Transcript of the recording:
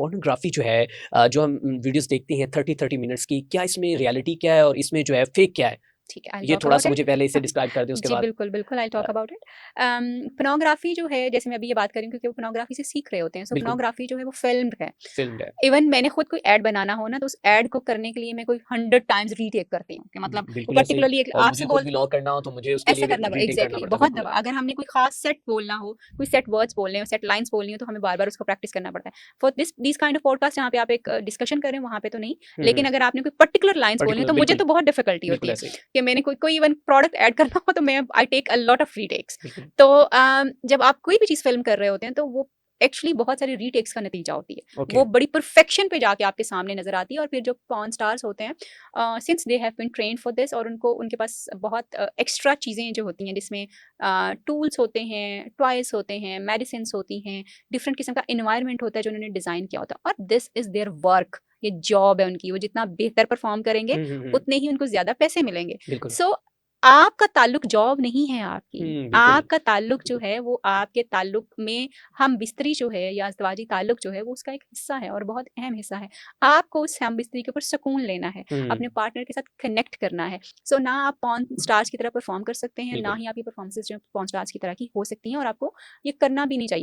Pornography जो है जो हम वीडियोज़ देखते हैं 30-30 मिनट्स की, क्या इसमें रियलिटी क्या है और इसमें जो है फेक क्या है? ठीक है, आई विल ये टॉक अबाउट थोड़ा-सा इट। मुझे पहले इसे डिस्क्राइब कर दें उसके जी, बाद बिल्कुल, बिल्कुल, I will uh, talk about it. Pornography जो है, जैसे मैं अभी ये बात कर रही हूँ क्योंकि वो पोर्नोग्राफ़ी से सीख रहे होते हैं। सो बिल्कुल पोर्नोग्राफ़ी जो है वो फ़िल्म्ड है। फ़िल्म्ड है। इवन मैंने खुद कोई ऐड बनाना हो ना, तो उस ऐड को करने के लिए मैं कोई 100 टाइम्स रीटेक करती हूँ कि मतलब वो बिल्कुल ऐसे ही पर्टिकुलरली एक मुझे आपसे खुद बोल भी लॉग करना हो तो मुझे उसके लिए ऐसे भी करना रीटेक करना एग्ज़ैक्टली पड़ता है, बहुत बिल्कुल। दफ़ा अगर हमने कोई ख़ास सेट बोलना हो, कोई सेट वर्ड्स बोलने हो, सेट लाइन्स बोलनी हो, तो हमें बार-बार उसको प्रैक्टिस करना पड़ता है। For this kind of podcast जहाँ पे आप एक डिस्कशन कर रहे हो, वहाँ पे तो नहीं। हुँ, लेकिन हुँ। अगर आपने कोई पर्टिकुलर लाइन्स बोलनी हो, पर्टिकुलर तो मुझे बिल्कुल, तो बहुत डिफ़िकल्टी होती बिल्कुल है ऐसे ही। कि मैंने कोई कोई इवन प्रोडक्ट ऐड करना हो, तो मैं I take a lot of retakes. बिल्कुल। तो जब आप कोई भी चीज़ फ़िल्म कर रहे होते हैं, तो वो एक्चुअली बहुत सारे रीटेक्स का नतीजा होती है। ओके। वो बड़ी परफेक्शन पे जाके आपके सामने नज़र आती है और फिर जो पॉर्न स्टार्स होते हैं since they have been trained for this और उनको उनके पास बहुत एक्स्ट्रा चीज़ें जो होती हैं जिसमें टूल्स होते हैं, टॉयज़ होते हैं, मेडिसिन्स होती हैं, डिफरेंट किस्म का एनवायरनमेंट होता है जो उन्होंने डिज़ाइन किया होता है और दिस इज़ देयर वर्क। ये जॉब है उनकी, वो जितना बेहतर परफ़ॉर्म करेंगे, हुँ, हुँ, हुँ। उतने ही उनको ज़्यादा पैसे मिलेंगे। बिल्कुल। सो आपका ताल्लुक जॉब नहीं है आपकी। बिल्कुल, आपका ताल्लुक जो बिल्कुल। है वो आपके ताल्लुक में हम-बिस्तरी जो है या अज़दवाजी ताल्लुक जो है वो उसका एक हिस्सा है और बहुत अहम हिस्सा है। आपको उस हम-बिस्तरी के ऊपर सुकून लेना है, हुँ, अपने पार्टनर के साथ कनेक्ट करना है। सो ना आप पॉर्न स्टार्स की तरह परफ़ॉर्म कर सकते हैं, ना बिल्कुल। ही आपकी परफ़ॉर्मेंसेज़ जो पॉर्न स्टार्स की तरह की हो सकती हैं और आपको ये करना भी नहीं चाहिए।